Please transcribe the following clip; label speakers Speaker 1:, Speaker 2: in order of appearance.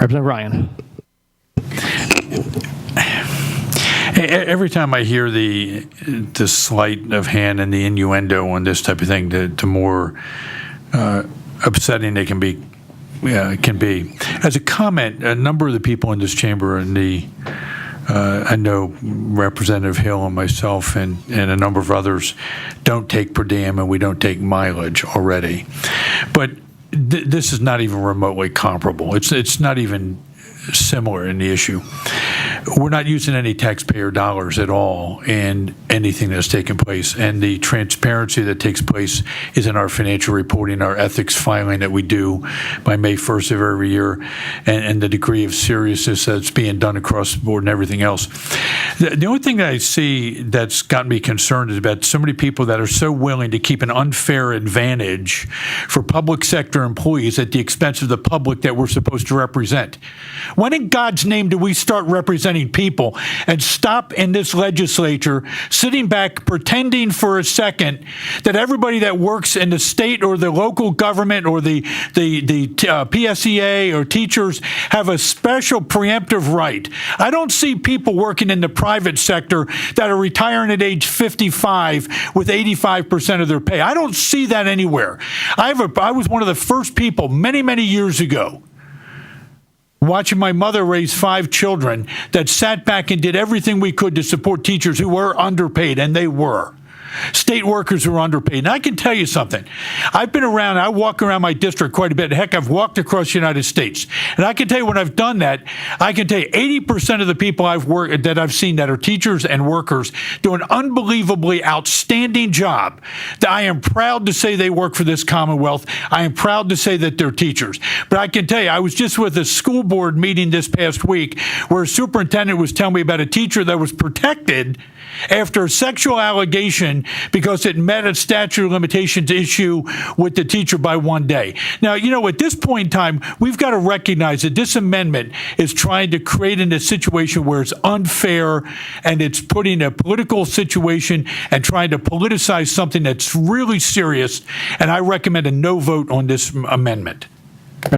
Speaker 1: Representative Ryan.
Speaker 2: Every time I hear the sleight of hand and the innuendo on this type of thing, the more upsetting it can be. As a comment, a number of the people in this chamber and I know Representative Hill and myself and a number of others don't take per diem and we don't take mileage already. But this is not even remotely comparable. It's not even similar in the issue. We're not using any taxpayer dollars at all in anything that's taken place, and the transparency that takes place is in our financial reporting, our ethics filing that we do by May 1st of every year, and the degree of seriousness that's being done across the board and everything else. The only thing that I see that's got me concerned is about so many people that are so willing to keep an unfair advantage for public sector employees at the expense of the public that we're supposed to represent. When in God's name do we start representing people and stop in this legislature sitting back pretending for a second that everybody that works in the state or the local government or the PSEA or teachers have a special preemptive right? I don't see people working in the private sector that are retiring at age 55 with 85% of their pay. I don't see that anywhere. I was one of the first people many years ago watching my mother raise 5 children that sat back and did everything we could to support teachers who were underpaid, and they were. State workers who are underpaid. And I can tell you something. I've been around, I walk around my district quite a bit. Heck, I've walked across the United States. And I can tell you when I've done that, I can tell you 80% of the people that I've seen that are teachers and workers do an unbelievably outstanding job. I am proud to say they work for this Commonwealth. I am proud to say that they're teachers. But I can tell you, I was just with a school board meeting this past week where a superintendent was telling me about a teacher that was protected after a sexual allegation because it met a statute of limitations issue with the teacher by 1 day. Now, at this point in time, we've got to recognize that this amendment is trying to create a situation where it's unfair and it's putting a political situation and trying to politicize something that's really serious. And I recommend a no vote on this amendment.